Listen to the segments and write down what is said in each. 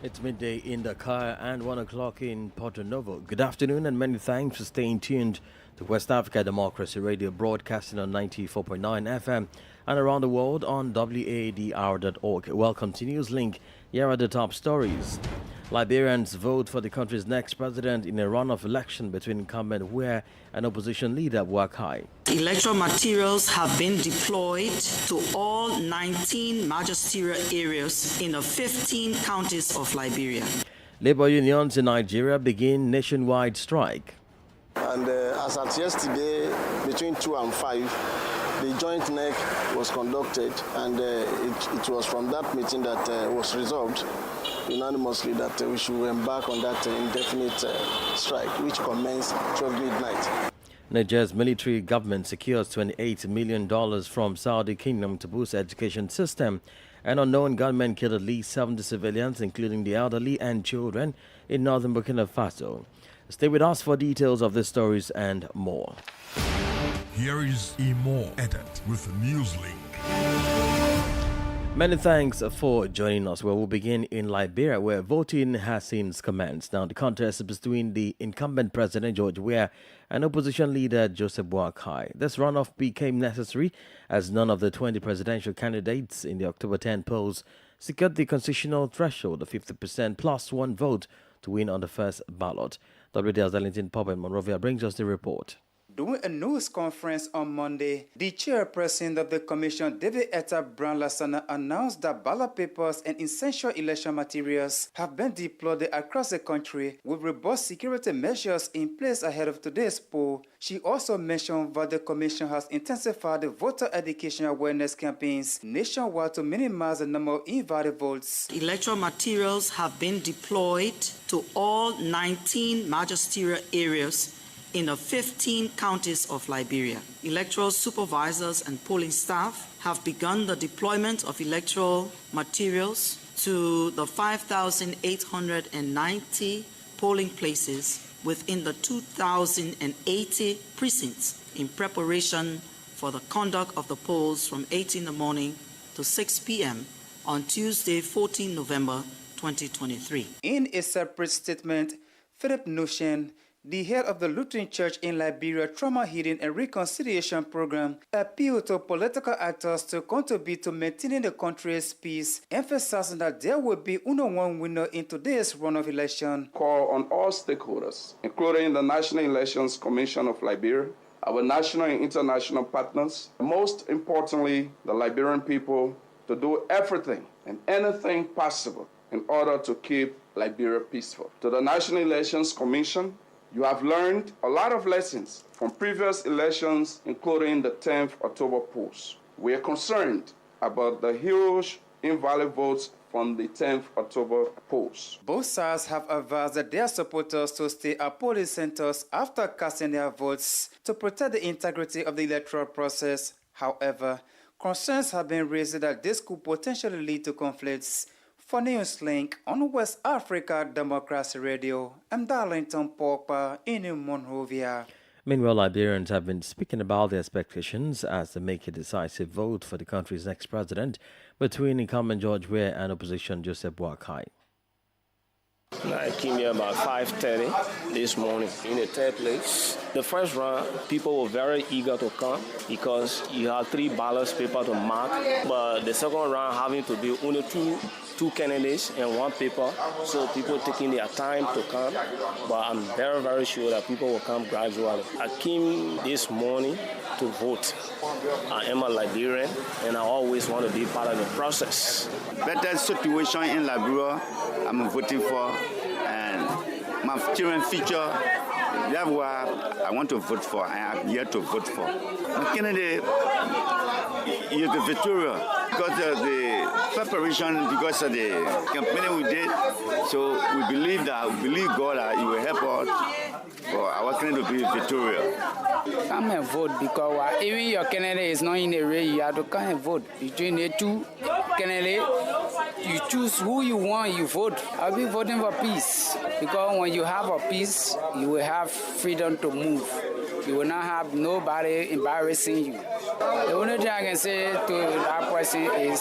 It's midday in Dakar and 1 o'clock in Porto Novo. Good afternoon and many thanks for staying tuned to West Africa Democracy Radio, broadcasting on 94.9 FM and around the world on wadr.org. Welcome to NewsLink. Here are the top stories. Liberians vote for the country's next president in a runoff election between incumbent Ware and opposition leader Wakai. Electoral materials have been deployed to all 19 magisterial areas in the 15 counties of Liberia. Labor unions in Nigeria begin nationwide strike. And as at yesterday, between 2 and 5, the joint NEC was conducted, and it was from that meeting that was resolved unanimously that we should embark on that indefinite strike, which commenced 12 midnight. Niger's military government secures $28 million from Saudi Kingdom to boost education system. An unknown gunman killed at least 70 civilians, including the elderly and children, in northern Burkina Faso. Stay with us for details of these stories and more. Here is Imo Edit with NewsLink. Many thanks for joining us. We'll begin in Liberia, where voting has since commenced. Now, the contest is between the incumbent president, George Weah, and opposition leader, Joseph Boakai. This runoff became necessary as none of the 20 presidential candidates in the October 10 polls secured the constitutional threshold of 50% plus one vote to win on the first ballot. WDL's Darlington Pop in Monrovia brings us the report. During a news conference on Monday, the chairperson of the commission, David Etta Brown-Lassana, announced that ballot papers and essential election materials have been deployed across the country with robust security measures in place ahead of today's poll. She also mentioned that the commission has intensified the voter education awareness campaigns nationwide to minimize the number of invalid votes. Electoral materials have been deployed to all 19 magisterial areas in the 15 counties of Liberia. Electoral supervisors and polling staff have begun the deployment of electoral materials to the 5,890 polling places within the 2,080 precincts in preparation for the conduct of the polls from 8 in the morning to 6 p.m. on Tuesday, 14 November 2023. In a separate statement, Philip Nushen, the head of the Lutheran Church in Liberia Trauma Healing and Reconciliation Program, appealed to political actors to contribute to maintaining the country's peace, emphasizing that there will be only one winner in today's runoff election. Call on all stakeholders, including the National Elections Commission of Liberia, our national and international partners, and most importantly, the Liberian people, to do everything and anything possible in order to keep Liberia peaceful. To the National Elections Commission, you have learned a lot of lessons from previous elections, including the 10th October polls. We are concerned about the huge invalid votes from the 10th October polls. Both sides have advised their supporters to stay at polling centers after casting their votes to protect the integrity of the electoral process. However, concerns have been raised that this could potentially lead to conflicts. For NewsLink on West Africa Democracy Radio, I'm Darlington Pogba in Monrovia. Meanwhile, Liberians have been speaking about their expectations as they make a decisive vote for the country's next president between incumbent George Weah and opposition Joseph Boakai. I came here about 5:30 this morning in the third place. The first round, people were very eager to come because you have 3 ballot papers to mark, but the second round having to be only two candidates and 1 paper, so people taking their time to come, but I'm very, very sure that people will come gradually. I came this morning to vote. I am a Liberian and I always want to be part of the process. Better situation in Liberia I'm voting for, and my children's future, that's why I want to vote for. I am here to vote for. My candidate is the Victoria because of the preparation, because of the campaign we did. So we believe God that He will help us for our candidate to be Victoria. Come and vote because even your candidate is not in the race, you have to come and vote. Between the two candidates, you choose who you want, you vote. I'll be voting for peace because when you have a peace, you will have freedom to move. You will not have nobody embarrassing you. The only thing I can say to that person is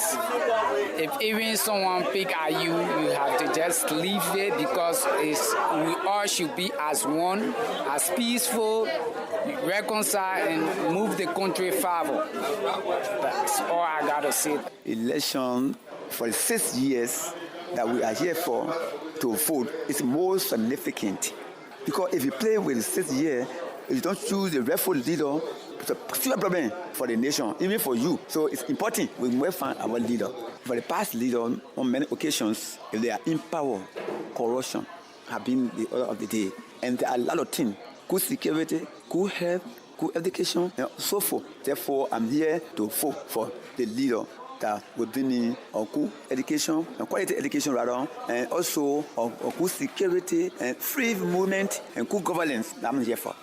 if even someone pick at you, you have to just leave it because we all should be as one, as peaceful, reconcile, and move the country forward. That's all I got to say. Election for the 6 years that we are here for to vote is most significant. Because if you play with the 6 year, if you don't choose the rightful leader, it's a serious problem for the nation, even for you. So it's important we must find our leader. For the past leader, on many occasions, if they are in power, corruption have been the order of the day. And there are a lot of things, good security, good health, good education, and so forth. Therefore, I'm here to vote for the leader that will bring in a good education, and quality education rather, and also a good security and free movement and good governance that I'm here for.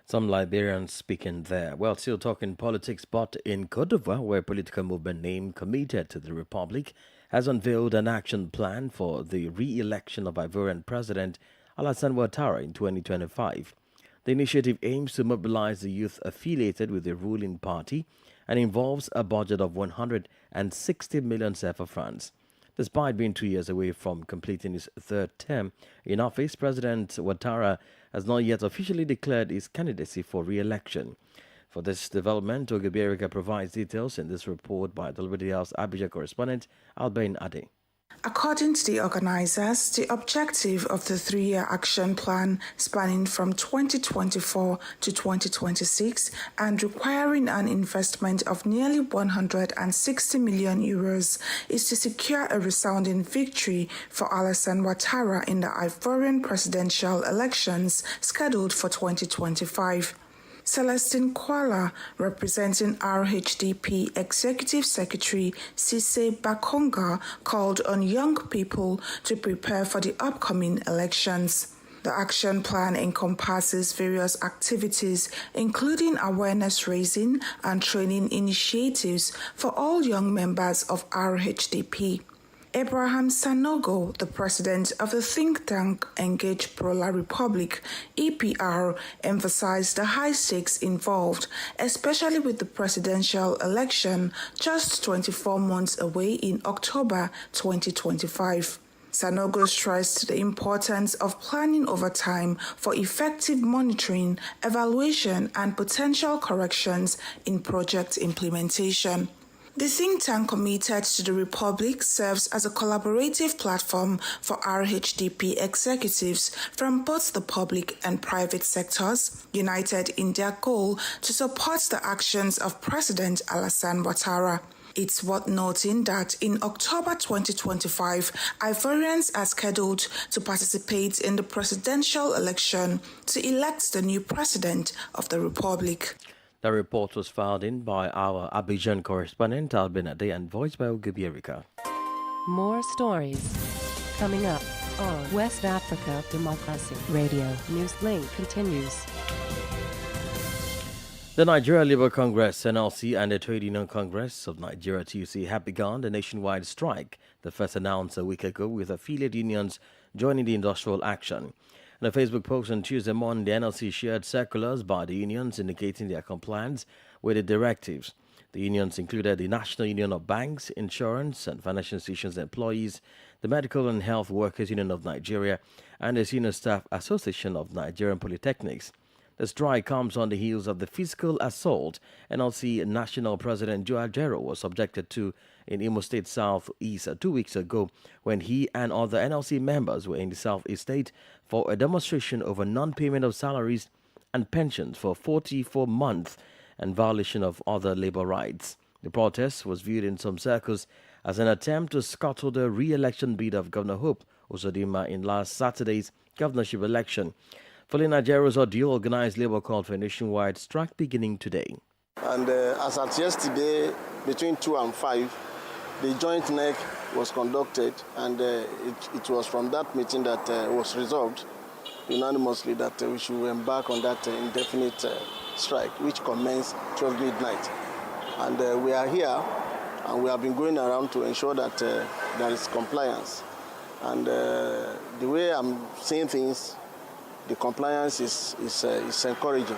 Some Liberians speaking there. Well, still talking politics, but in Cote d'Ivoire, where political movement named Committed to the Republic has unveiled an action plan for the re-election of Ivorian President Alassane Ouattara in 2025. The initiative aims to mobilize the youth affiliated with the ruling party and involves a budget of 160 million CFA francs. Despite being 2 years away from completing his third term in office, President Ouattara has not yet officially declared his candidacy for re-election. For this development, Ogebierica provides details in this report by the Liberty House Abuja correspondent Albain Ade. According to the organizers, the objective of the 3-year action plan spanning from 2024 to 2026 and requiring an investment of nearly 160 million euros is to secure a resounding victory for Alassane Ouattara in the Ivorian presidential elections scheduled for 2025. Celestine Kuala, representing RHDP Executive Secretary Cisse Bakonga, called on young people to prepare for the upcoming elections. The action plan encompasses various activities, including awareness raising and training initiatives for all young members of RHDP. Abraham Sanogo, the president of the think tank Engage Pro La Republic, EPR, emphasized the high stakes involved, especially with the presidential election just 24 months away in October 2025. Sanogo stressed the importance of planning over time for effective monitoring, evaluation, and potential corrections in project implementation. The think tank Committed to the Republic serves as a collaborative platform for RHDP executives from both the public and private sectors, united in their goal to support the actions of President Alassane Ouattara. It's worth noting that in October 2025, Ivorians are scheduled to participate in the presidential election to elect the new president of the Republic. The report was filed in by our Abidjan correspondent Albin Ade and voiced by Ogebierica. More stories coming up on West Africa Democracy Radio. NewsLink continues. The Nigeria Labour Congress, NLC, and the Trade Union Congress of Nigeria, TUC, have begun the nationwide strike, the first announced a week ago, with affiliate unions joining the industrial action. In a Facebook post on Tuesday morning, the NLC shared circulars by the unions indicating their compliance with the directives. The unions included the National Union of Banks, Insurance and Financial Institutions Employees, the Medical and Health Workers Union of Nigeria, and the Senior Staff Association of Nigerian Polytechnics. The strike comes on the heels of the physical assault NLC National President Joe Ajero was subjected to in Imo State Southeast 2 weeks ago when he and other NLC members were in the Southeast State for a demonstration over non-payment of salaries and pensions for 44 months and violation of other labor rights. The protest was viewed in some circles as an attempt to scuttle the re-election bid of Governor Hope Uzodinma in last Saturday's governorship election. Following Nigeria's ordeal, organized labor called for a nationwide strike beginning today. And as at yesterday, between 2 and 5, the joint NEC was conducted, and it was from that meeting that was resolved unanimously that we should embark on that indefinite strike, which commenced 12 midnight. And we are here, and we have been going around to ensure that there is compliance. And the way I'm seeing things, the compliance is encouraging.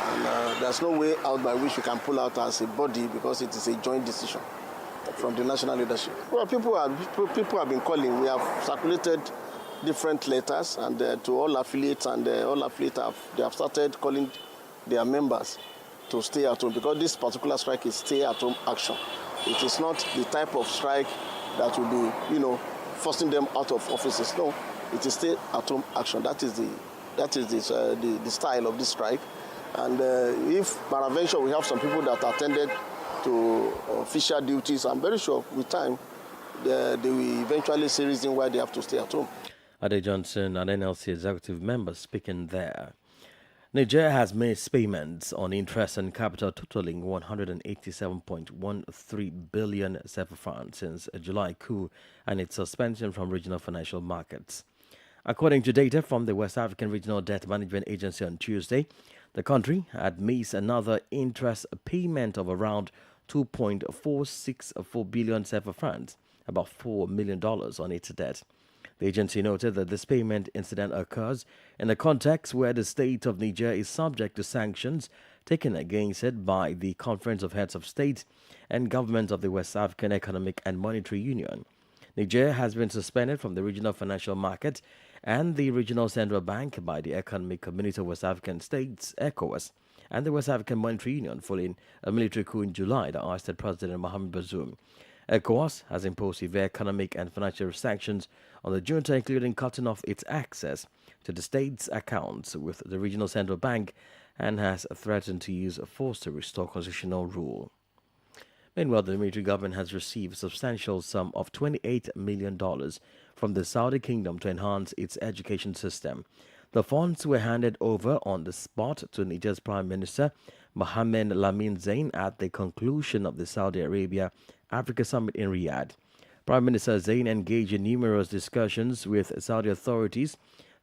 And there's no way out by which we can pull out as a body because it is a joint decision from the national leadership. Well, people have been calling. We have circulated different letters and to all affiliates, and all affiliates have started calling their members to stay at home, because this particular strike is stay at home action. It is not the type of strike that will be, forcing them out of offices. No, it is stay at home action. That is the style of this strike. And if peradventure we have some people that attended to official duties, I'm very sure with time they will eventually see reason why they have to stay at home. Ade Johnson, an NLC executive member, speaking there. Niger has made payments on interest and capital totaling 187.13 billion CFA francs since a July coup and its suspension from regional financial markets. According to data from the West African Regional Debt Management Agency on Tuesday, the country had missed another interest payment of around 2.464 billion CFA francs, about $4 million on its debt. The agency noted that this payment incident occurs in a context where the state of Niger is subject to sanctions taken against it by the Conference of Heads of State and Government of the West African Economic and Monetary Union. Niger has been suspended from the regional financial market and the regional central bank by the Economic Community of West African States, ECOWAS, and the West African Monetary Union following a military coup in July that ousted President Mohamed Bazoum. ECOWAS has imposed severe economic and financial sanctions on the junta, including cutting off its access to the state's accounts with the regional central bank, and has threatened to use force to restore constitutional rule. Meanwhile, the military government has received a substantial sum of $28 million from the Saudi Kingdom to enhance its education system. The funds were handed over on the spot to Niger's Prime Minister Mohammed Lamine Zain at the conclusion of the Saudi Arabia Africa Summit in Riyadh. Prime Minister Zain engaged in numerous discussions with Saudi authorities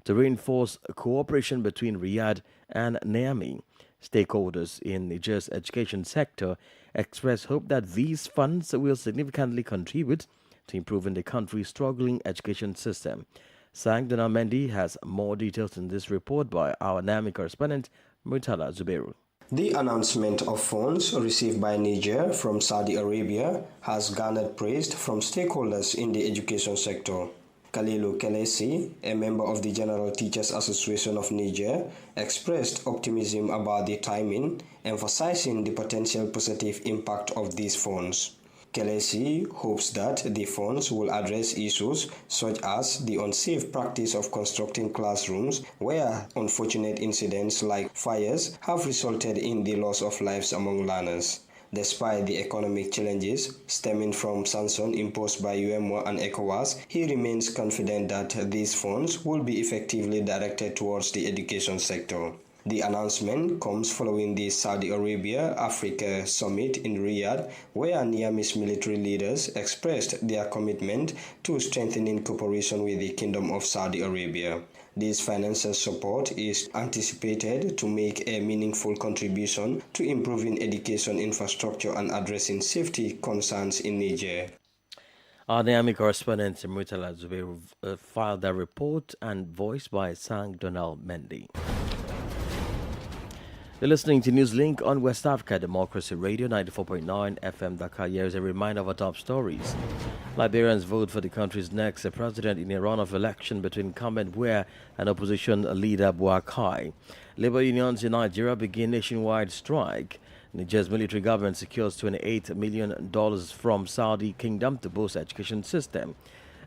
to reinforce cooperation between Riyadh and Niamey. Stakeholders in Niger's education sector expressed hope that these funds will significantly contribute to improving the country's struggling education system. Sang Donald Mendy has more details in this report by our Niamey correspondent Murtala Zubairu. The announcement of funds received by Niger from Saudi Arabia has garnered praise from stakeholders in the education sector. Kalilu Kelesi, a member of the General Teachers Association of Niger, expressed optimism about the timing, emphasizing the potential positive impact of these funds. Kelesi hopes that the funds will address issues such as the unsafe practice of constructing classrooms where unfortunate incidents like fires have resulted in the loss of lives among learners. Despite the economic challenges stemming from sanctions imposed by UEMOA and ECOWAS, he remains confident that these funds will be effectively directed towards the education sector. The announcement comes following the Saudi Arabia Africa Summit in Riyadh, where Niamey's military leaders expressed their commitment to strengthening cooperation with the Kingdom of Saudi Arabia. This financial support is anticipated to make a meaningful contribution to improving education infrastructure and addressing safety concerns in Niger. Our Niamey correspondent Murtala Zubairu filed that report and voiced by Sang Donald Mendy. You're listening to NewsLink on West Africa Democracy Radio 94.9 FM Dakar. Here is a reminder of our top stories. Liberians vote for the country's next president in a runoff election between incumbent Buea and opposition leader Boakai. Labor unions in Nigeria begin nationwide strike. Niger's military government secures $28 million from Saudi Kingdom to boost education system.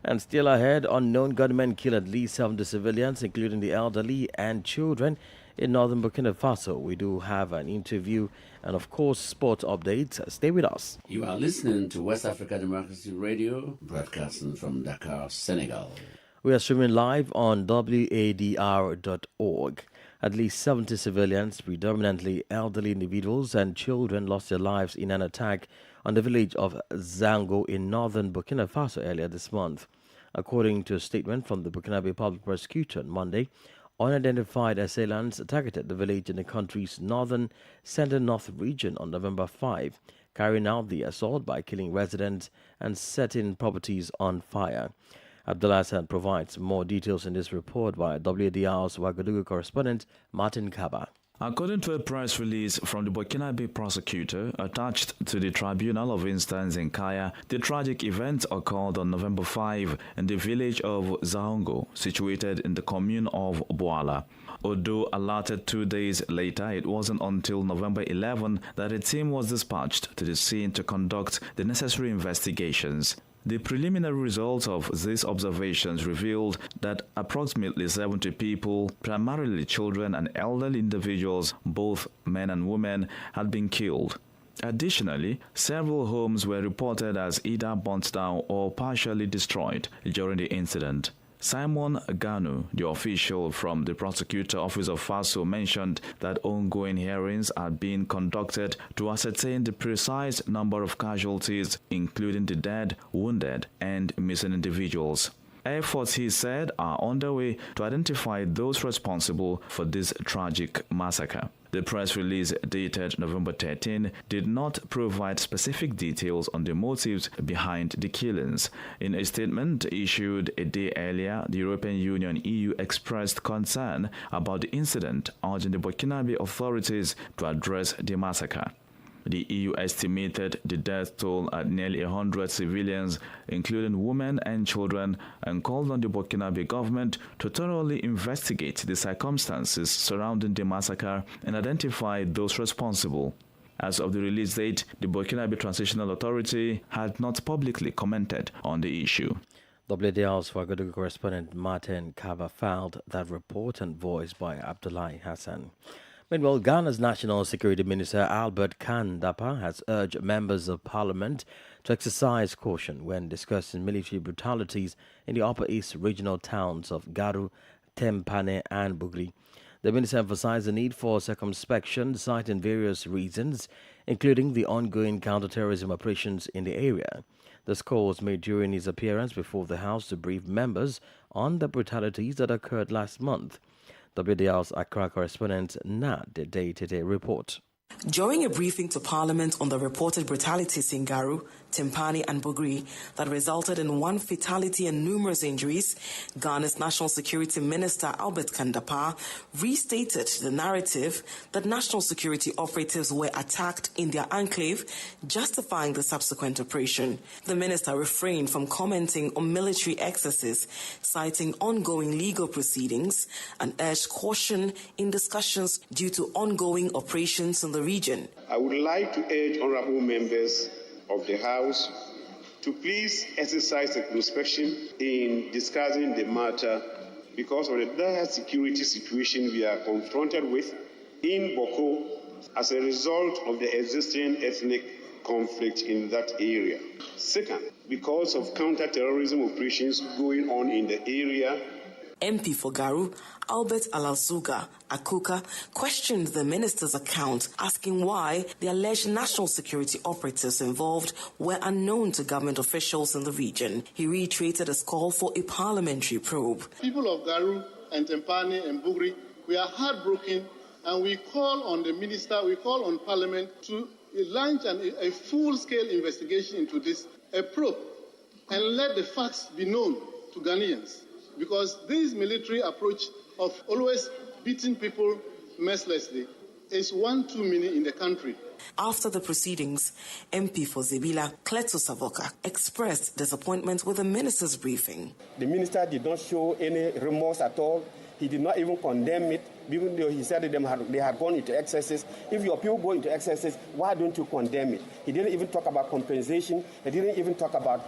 And still ahead, unknown gunmen kill at least 70 civilians, including the elderly and children, in northern Burkina Faso. We do have an interview and, of course, sports updates. Stay with us. You are listening to West Africa Democracy Radio, broadcasting from Dakar, Senegal. We are streaming live on wadr.org. At least 70 civilians, predominantly elderly individuals and children, lost their lives in an attack on the village of Zango in northern Burkina Faso earlier this month. According to a statement from the Burkinabe Public Prosecutor on Monday, unidentified assailants targeted the village in the country's northern center-north region on November 5, carrying out the assault by killing residents and setting properties on fire. Abdullah Hassan provides more details in this report by WADR's Ouagadougou correspondent Martin Kaba. According to a press release from the Burkinabe prosecutor attached to the Tribunal of Instance in Kaya, the tragic event occurred on November 5 in the village of Zahongo, situated in the commune of Boala. Although alerted 2 days later, it wasn't until November 11 that a team was dispatched to the scene to conduct the necessary investigations. The preliminary results of these observations revealed that approximately 70 people, primarily children and elderly individuals, both men and women, had been killed. Additionally, several homes were reported as either burnt down or partially destroyed during the incident. Simon Ganu, the official from the Prosecutor Office of FASO, mentioned that ongoing hearings are being conducted to ascertain the precise number of casualties, including the dead, wounded, and missing individuals. Efforts, he said, are underway to identify those responsible for this tragic massacre. The press release dated November 13 did not provide specific details on the motives behind the killings. In a statement issued a day earlier, the European Union (EU) expressed concern about the incident, urging the Burkinabe authorities to address the massacre. The EU estimated the death toll at nearly 100 civilians, including women and children, and called on the Burkinabe government to thoroughly investigate the circumstances surrounding the massacre and identify those responsible. As of the release date, the Burkinabe Transitional Authority had not publicly commented on the issue. WDL's Ouagadougou correspondent Martin Kaba filed that report and voiced by Abdullahi Hassan. Meanwhile, Ghana's National Security Minister Albert Kan Dapa has urged members of parliament to exercise caution when discussing military brutalities in the Upper East regional towns of Garu, Tempane and Bugri. The minister emphasized the need for circumspection, citing various reasons, including the ongoing counter-terrorism operations in the area. This call was made during his appearance before the House to brief members on the brutalities that occurred last month. WDL's Accra correspondent Nad dated a report. During a briefing to Parliament on the reported brutalities in Garu, Tempane and Bugri that resulted in one fatality and numerous injuries, Ghana's National Security Minister Albert Kan Dapa restated the narrative that national security operatives were attacked in their enclave, justifying the subsequent operation. The minister refrained from commenting on military excesses, citing ongoing legal proceedings, and urged caution in discussions due to ongoing operations in the region. I would like to urge honorable members of the House to please exercise circumspection in discussing the matter because of the dire security situation we are confronted with in Boko as a result of the existing ethnic conflict in that area. Second, because of counter-terrorism operations going on in the area. MP for Garu, Albert Alalsuga Akuka, questioned the minister's account, asking why the alleged national security operatives involved were unknown to government officials in the region. He reiterated his call for a parliamentary probe. People of Garu and Tempane and Bugri, we are heartbroken, and we call on the minister, we call on Parliament to launch a full-scale investigation into this, a probe, and let the facts be known to Ghanaians. Because this military approach of always beating people mercilessly is one too many in the country. After the proceedings, MP for Zebila, Kleto Savoka, expressed disappointment with the minister's briefing. The minister did not show any remorse at all. He did not even condemn it, even though he said that they had gone into excesses. If your people go into excesses, why don't you condemn it? He didn't even talk about compensation. He didn't even talk about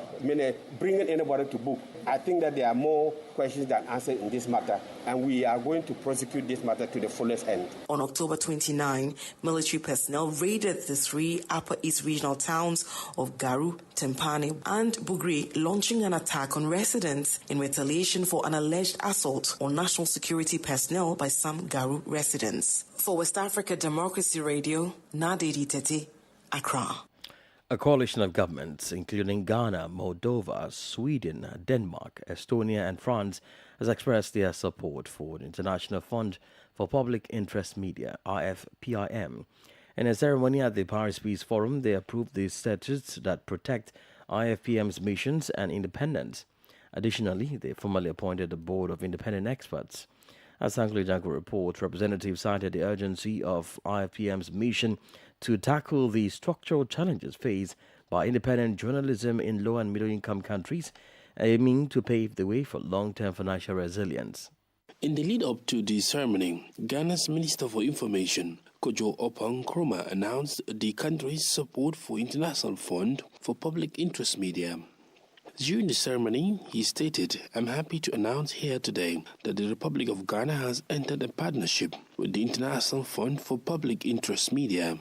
bringing anybody to book. I think that there are more questions than answers in this matter, and we are going to prosecute this matter to the fullest end. On October 29, military personnel raided the three Upper East regional towns of Garu, Tempane, and Bugri, launching an attack on residents in retaliation for an alleged assault on national security personnel by some Garu residents. For West Africa Democracy Radio, Nadedi Tete, Accra. A coalition of governments, including Ghana, Moldova, Sweden, Denmark, Estonia, and France, has expressed their support for the International Fund for Public Interest Media, IFPIM. In a ceremony at the Paris Peace Forum, they approved the statutes that protect IFPM's missions and independence. Additionally, they formally appointed a board of independent experts. As Sankle Janko report, representatives cited the urgency of IFPM's mission to tackle the structural challenges faced by independent journalism in low and middle income countries, aiming to pave the way for long-term financial resilience. In the lead up to the ceremony, Ghana's Minister for Information, Kojo Oppong Nkrumah, announced the country's support for International Fund for Public Interest Media. During the ceremony, he stated, "I'm happy to announce here today that the Republic of Ghana has entered a partnership with the International Fund for Public Interest Media."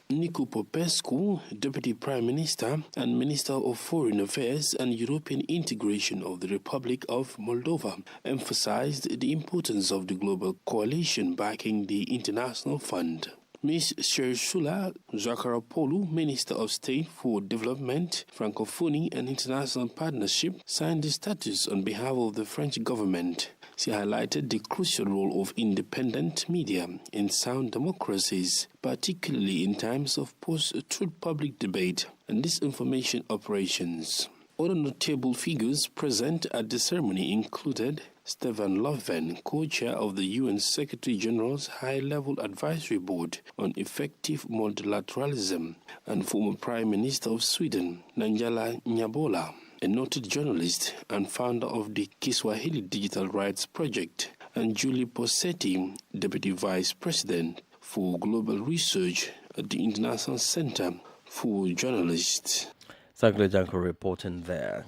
Nicu Popescu, Deputy Prime Minister and Minister of Foreign Affairs and European Integration of the Republic of Moldova, emphasized the importance of the global coalition backing the International Fund. Ms. Shershula Zakharopoulou, Minister of State for Development, Francophonie and International Partnership, signed the status on behalf of the French government. She highlighted the crucial role of independent media in sound democracies, particularly in times of post-truth public debate and disinformation operations. Other notable figures present at the ceremony included Stefan Löfven, co-chair of the UN Secretary General's High-Level Advisory Board on Effective Multilateralism, and former Prime Minister of Sweden, Nanjala Nyabola, a noted journalist and founder of the Kiswahili Digital Rights Project, and Julie Possetti, Deputy Vice President for Global Research at the International Center for Journalists. Sankle Janko reporting there.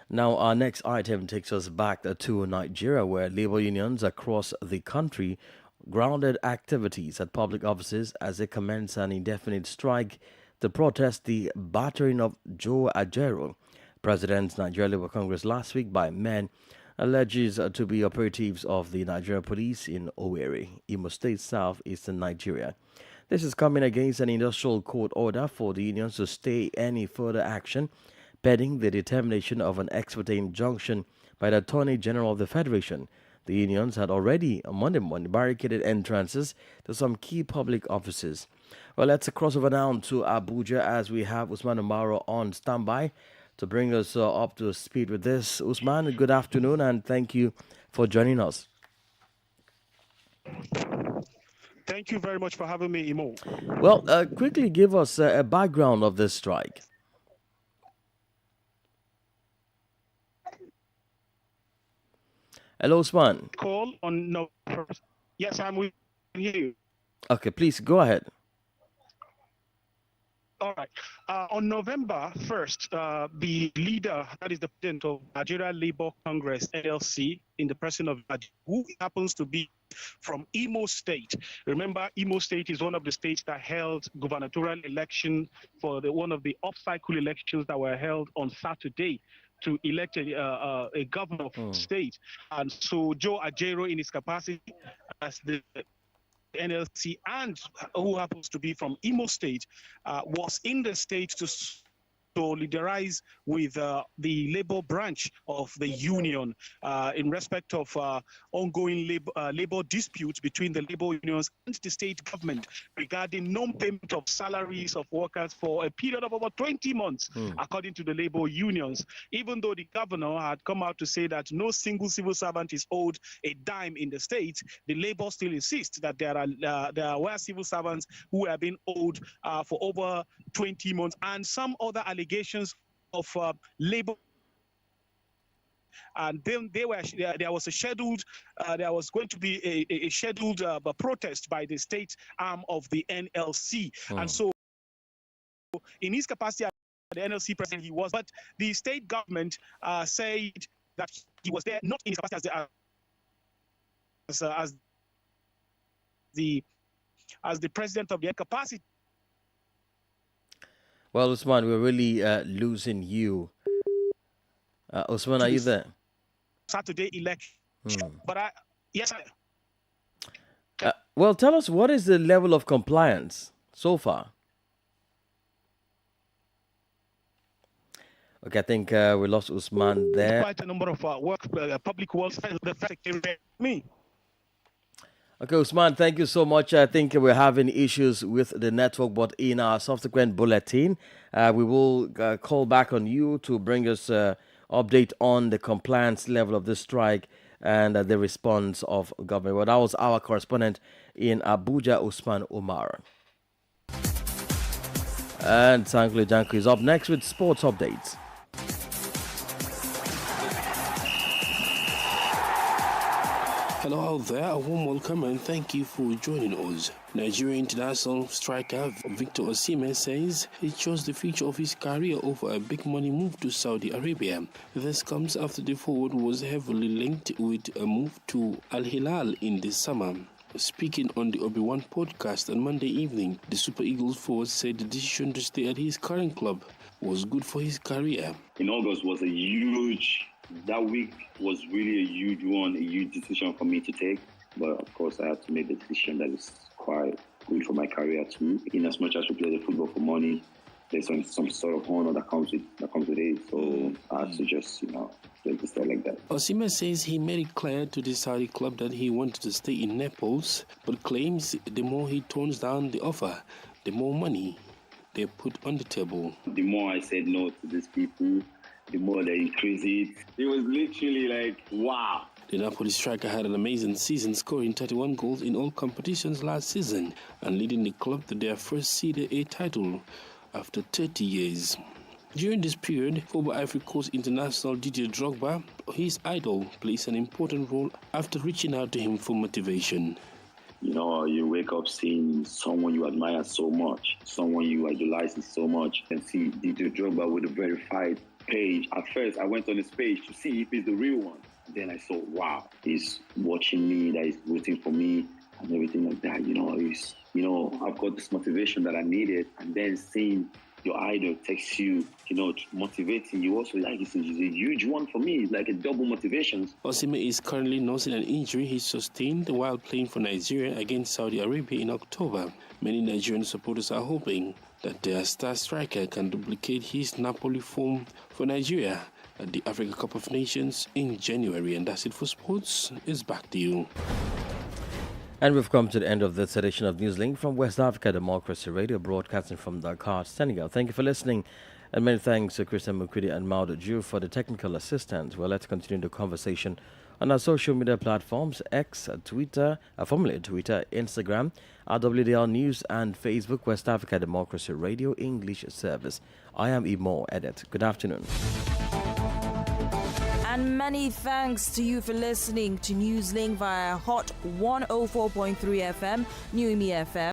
Now, our next item takes us back to Nigeria, where labor unions across the country grounded activities at public offices as they commence an indefinite strike to protest the battering of Joe Ajero, President's Nigeria Labour Congress last week by men alleged to be operatives of the Nigeria Police in Owerri, Imo State, southeastern Nigeria. This is coming against an industrial court order for the unions to stay any further action pending the determination of an ex parte injunction by the Attorney General of the Federation. The unions had already, on Monday morning, barricaded entrances to some key public offices. Well, let's cross over now to Abuja as we have Usman Umaro on standby to bring us up to speed with this. Usman, good afternoon and thank you for joining us. Thank you very much for having me, Imo. Well, quickly give us a background of this strike. Hello, Usman. Call on no. Yes, I'm with you. Okay, please go ahead. All right. On November 1st, the leader, that is the president of Nigeria Labour Congress, NLC, in the person of who happens to be from Imo State. Remember, Imo State is one of the states that held gubernatorial election for one of the off-cycle elections that were held on Saturday to elect a governor of state. And so Joe Ajero, in his capacity as the NLC and who happens to be from Imo State, was in the state to solidarize with the labor branch of the union in respect of ongoing labor disputes between the labor unions and the state government regarding non-payment of salaries of workers for a period of over 20 months, according to the labor unions. Even though the governor had come out to say that no single civil servant is owed a dime in the state, the labor still insists that there were civil servants who have been owed for over 20 months and some other allegations of labor. And then there was going to be a scheduled protest by the state arm of the NLC. And so in his capacity as the NLC president, he was, but the state government said that he was there not in his capacity as the president of the capacity. Well, Usman, we're really losing you. Usman, are you there? Saturday election. But yes, well, tell us, what is the level of compliance so far? Okay, I think we lost Usman there. Quite a number of public works. Me. Okay, Usman, thank you so much. I think we're having issues with the network, but in our subsequent bulletin, we will call back on you to bring us update on the compliance level of the strike and the response of government. Well, that was our correspondent in Abuja, Usman Umar. And Sankle Janku is up next with sports updates. Hello out there, a warm welcome and thank you for joining us. Nigerian international striker Victor Osimhen says he chose the future of his career over a big money move to Saudi Arabia. This comes after the forward was heavily linked with a move to Al Hilal in the summer. Speaking on the Obi-Wan podcast on Monday evening, the Super Eagles forward said the decision to stay at his current club was good for his career. In August was that week was really a huge decision for me to take. But of course, I had to make the decision that is quite good for my career too. In as much as we play the football for money, there's some sort of honor that comes with it. So I had to just, take the step like that. Osimhen says he made it clear to the Saudi club that he wanted to stay in Naples, but claims the more he tones down the offer, the more money they put on the table. The more I said no to these people, the more they increase it. It was literally like, wow. The Napoli striker had an amazing season, scoring 31 goals in all competitions last season and leading the club to their first Serie A title after 30 years. During this period, former Ivory Coast international Didier Drogba, his idol, plays an important role after reaching out to him for motivation. You wake up seeing someone you admire so much, someone you idolize so much, and see Didier Drogba with a verified page. At first, I went on his page to see if he's the real one. Then I saw, wow, he's watching me, that he's rooting for me, and everything like that. I've got this motivation that I needed, and then seeing your idol takes you, motivating you also, like it's a huge one for me. It's like a double motivation. Osimhen is currently nursing an injury he sustained while playing for Nigeria against Saudi Arabia in October. Many Nigerian supporters are hoping that their star striker can duplicate his Napoli form for Nigeria at the Africa Cup of Nations in January. And that's it for sports. It's back to you. And we've come to the end of this edition of NewsLink from West Africa Democracy Radio, broadcasting from Dakar, Senegal. Thank you for listening, and many thanks to Christian Mukwidi and Maudo Ju for the technical assistance. Well, let's continue the conversation on our social media platforms, X, Twitter, formerly Twitter, Instagram, RWDL News, and Facebook, West Africa Democracy Radio English Service. I am Imo Edit. Good afternoon. And many thanks to you for listening to NewsLink via Hot 104.3 FM, New FM.